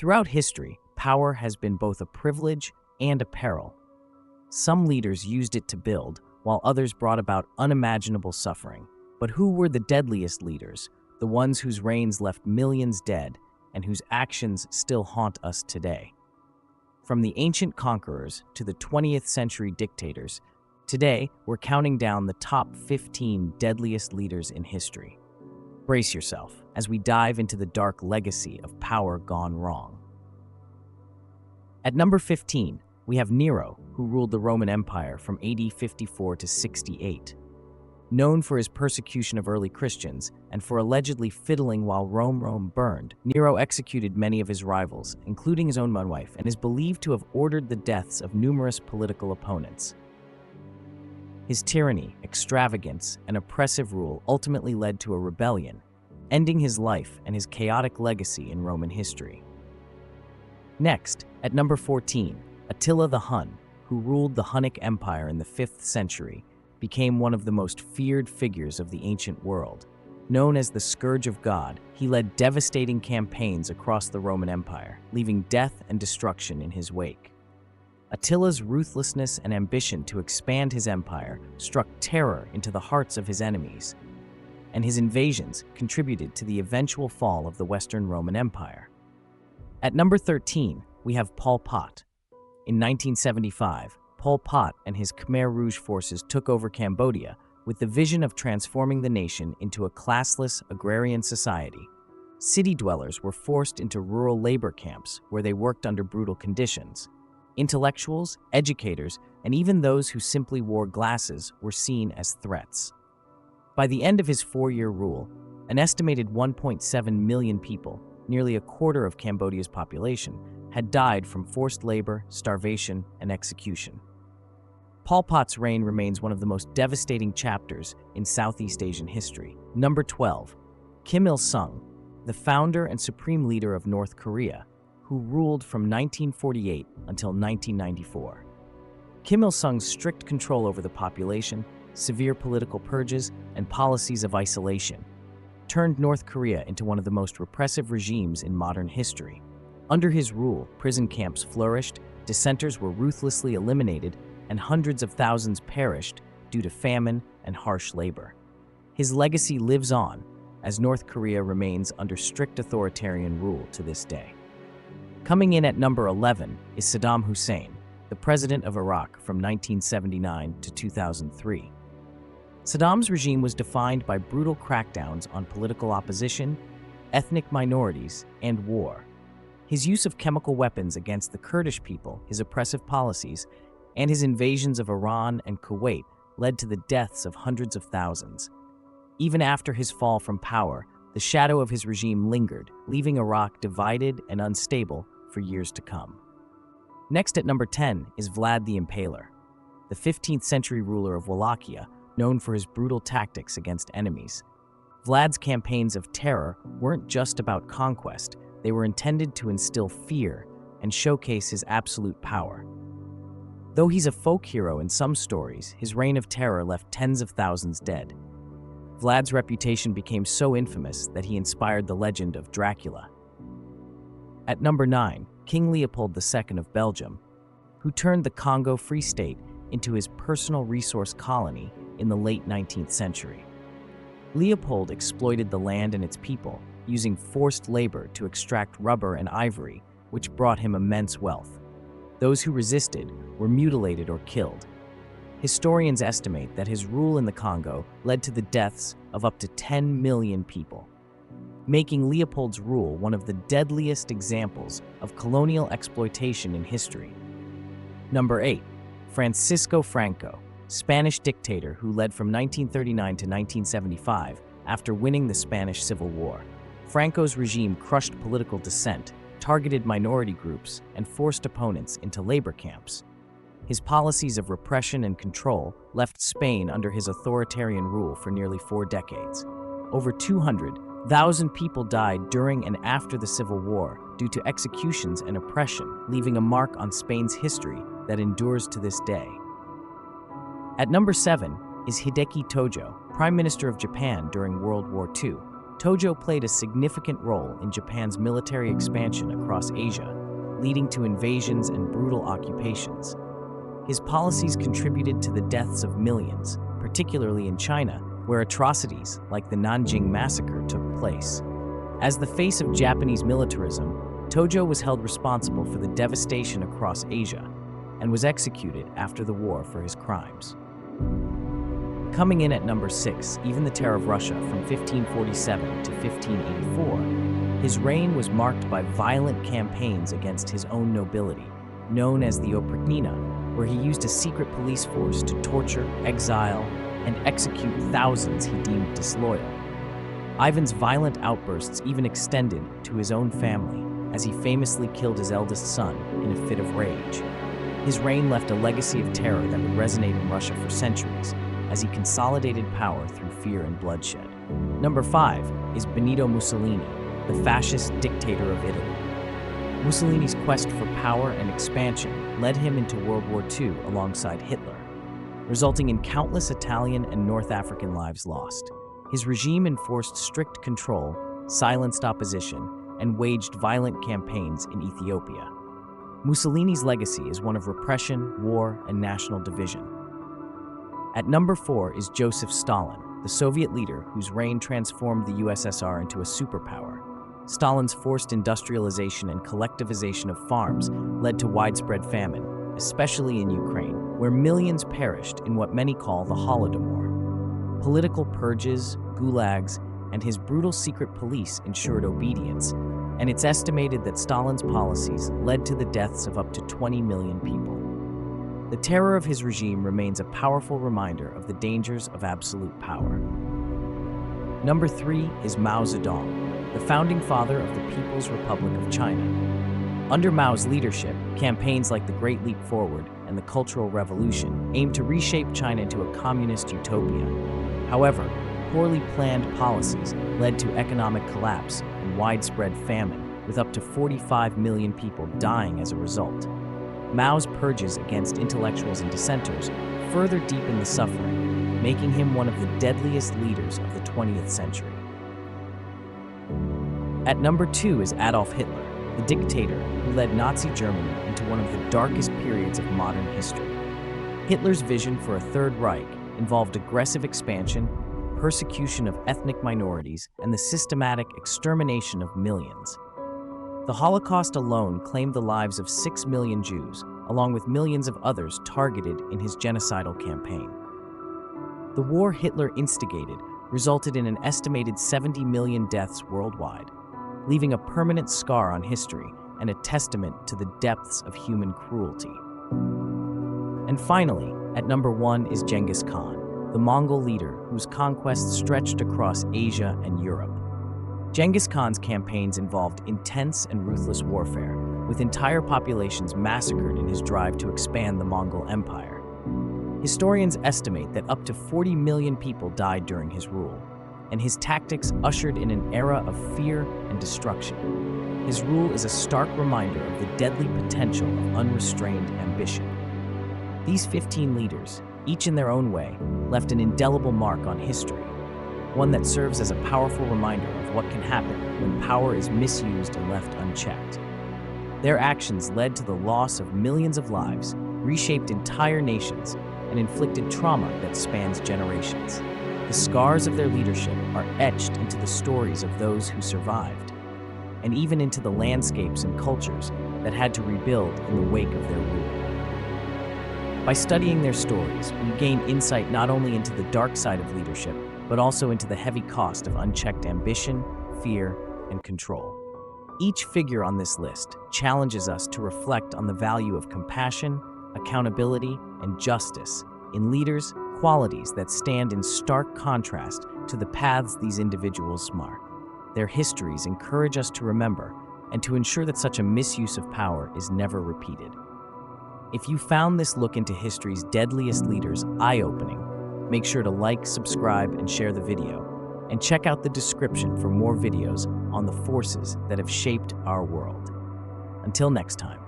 Throughout history, power has been both a privilege and a peril. Some leaders used it to build, while others brought about unimaginable suffering. But who were the deadliest leaders, the ones whose reigns left millions dead and whose actions still haunt us today? From the ancient conquerors to the 20th century dictators, today we're counting down the top 15 deadliest leaders in history. Brace yourself as we dive into the dark legacy of power gone wrong. At number 15, we have Nero, who ruled the Roman Empire from AD 54 to 68. Known for his persecution of early Christians and for allegedly fiddling while Rome burned, Nero executed many of his rivals, including his own wife, and is believed to have ordered the deaths of numerous political opponents. His tyranny, extravagance, and oppressive rule ultimately led to a rebellion, ending his life and his chaotic legacy in Roman history. Next, at number 14, Attila the Hun, who ruled the Hunnic Empire in the 5th century, became one of the most feared figures of the ancient world. Known as the Scourge of God, he led devastating campaigns across the Roman Empire, leaving death and destruction in his wake. Attila's ruthlessness and ambition to expand his empire struck terror into the hearts of his enemies, and his invasions contributed to the eventual fall of the Western Roman Empire. At number 13, we have Pol Pot. In 1975, Pol Pot and his Khmer Rouge forces took over Cambodia with the vision of transforming the nation into a classless agrarian society. City dwellers were forced into rural labor camps where they worked under brutal conditions. Intellectuals, educators, and even those who simply wore glasses were seen as threats. By the end of his 4-year rule, an estimated 1.7 million people, nearly a quarter of Cambodia's population, had died from forced labor, starvation, and execution. Pol Pot's reign remains one of the most devastating chapters in Southeast Asian history. Number 12, Kim Il-sung, the founder and supreme leader of North Korea, who ruled from 1948 until 1994. Kim Il-sung's strict control over the population, severe political purges, and policies of isolation turned North Korea into one of the most repressive regimes in modern history. Under his rule, prison camps flourished, dissenters were ruthlessly eliminated, and hundreds of thousands perished due to famine and harsh labor. His legacy lives on, as North Korea remains under strict authoritarian rule to this day. Coming in at number 11 is Saddam Hussein, the president of Iraq from 1979 to 2003. Saddam's regime was defined by brutal crackdowns on political opposition, ethnic minorities, and war. His use of chemical weapons against the Kurdish people, his oppressive policies, and his invasions of Iran and Kuwait led to the deaths of hundreds of thousands. Even after his fall from power, the shadow of his regime lingered, leaving Iraq divided and unstable for years to come. Next at number 10 is Vlad the Impaler, the 15th century ruler of Wallachia, known for his brutal tactics against enemies. Vlad's campaigns of terror weren't just about conquest, they were intended to instill fear and showcase his absolute power. Though he's a folk hero in some stories, his reign of terror left tens of thousands dead. Vlad's reputation became so infamous that he inspired the legend of Dracula. At number 9, King Leopold II of Belgium, who turned the Congo Free State into his personal resource colony in the late 19th century. Leopold exploited the land and its people, using forced labor to extract rubber and ivory, which brought him immense wealth. Those who resisted were mutilated or killed. Historians estimate that his rule in the Congo led to the deaths of up to 10 million people, making Leopold's rule one of the deadliest examples of colonial exploitation in history. Number 8, Francisco Franco, Spanish dictator who led from 1939 to 1975 after winning the Spanish Civil War. Franco's regime crushed political dissent, targeted minority groups, and forced opponents into labor camps. His policies of repression and control left Spain under his authoritarian rule for nearly 4 decades. Over 200,000 people died during and after the Civil War due to executions and oppression, leaving a mark on Spain's history that endures to this day. At number 7 is Hideki Tojo, Prime Minister of Japan during World War II. Tojo played a significant role in Japan's military expansion across Asia, leading to invasions and brutal occupations. His policies contributed to the deaths of millions, particularly in China, where atrocities like the Nanjing Massacre took place. As the face of Japanese militarism, Tojo was held responsible for the devastation across Asia and was executed after the war for his crimes. Coming in at number 6, even the Terror of Russia from 1547 to 1584, his reign was marked by violent campaigns against his own nobility, known as the Oprichnina, where he used a secret police force to torture, exile, and execute thousands he deemed disloyal. Ivan's violent outbursts even extended to his own family, as he famously killed his eldest son in a fit of rage. His reign left a legacy of terror that would resonate in Russia for centuries, as he consolidated power through fear and bloodshed. Number 5 is Benito Mussolini, the fascist dictator of Italy. Mussolini's quest for power and expansion led him into World War II alongside Hitler, resulting in countless Italian and North African lives lost. His regime enforced strict control, silenced opposition, and waged violent campaigns in Ethiopia. Mussolini's legacy is one of repression, war, and national division. At number 4 is Joseph Stalin, the Soviet leader whose reign transformed the USSR into a superpower. Stalin's forced industrialization and collectivization of farms led to widespread famine, especially in Ukraine, where millions perished in what many call the Holodomor. Political purges, gulags, and his brutal secret police ensured obedience, and it's estimated that Stalin's policies led to the deaths of up to 20 million people. The terror of his regime remains a powerful reminder of the dangers of absolute power. Number 3 is Mao Zedong, the founding father of the People's Republic of China. Under Mao's leadership, campaigns like the Great Leap Forward and the Cultural Revolution aimed to reshape China into a communist utopia. However, poorly planned policies led to economic collapse and widespread famine, with up to 45 million people dying as a result. Mao's purges against intellectuals and dissenters further deepened the suffering, making him one of the deadliest leaders of the 20th century. At number 2 is Adolf Hitler, the dictator who led Nazi Germany into one of the darkest periods of modern history. Hitler's vision for a Third Reich involved aggressive expansion, persecution of ethnic minorities, and the systematic extermination of millions. The Holocaust alone claimed the lives of 6 million Jews, along with millions of others targeted in his genocidal campaign. The war Hitler instigated resulted in an estimated 70 million deaths worldwide, leaving a permanent scar on history and a testament to the depths of human cruelty. And finally, at number 1 is Genghis Khan, the Mongol leader whose conquests stretched across Asia and Europe. Genghis Khan's campaigns involved intense and ruthless warfare, with entire populations massacred in his drive to expand the Mongol Empire. Historians estimate that up to 40 million people died during his rule, and his tactics ushered in an era of fear and destruction. His rule is a stark reminder of the deadly potential of unrestrained ambition. These 15 leaders, each in their own way, left an indelible mark on history, one that serves as a powerful reminder of what can happen when power is misused and left unchecked. Their actions led to the loss of millions of lives, reshaped entire nations, and inflicted trauma that spans generations. The scars of their leadership are etched into the stories of those who survived, and even into the landscapes and cultures that had to rebuild in the wake of their rule. By studying their stories, we gain insight not only into the dark side of leadership, but also into the heavy cost of unchecked ambition, fear, and control. Each figure on this list challenges us to reflect on the value of compassion, accountability, and justice in leaders, qualities that stand in stark contrast to the paths these individuals mark. Their histories encourage us to remember and to ensure that such a misuse of power is never repeated. If you found this look into history's deadliest leaders eye-opening, make sure to like, subscribe, and share the video, and check out the description for more videos on the forces that have shaped our world. Until next time.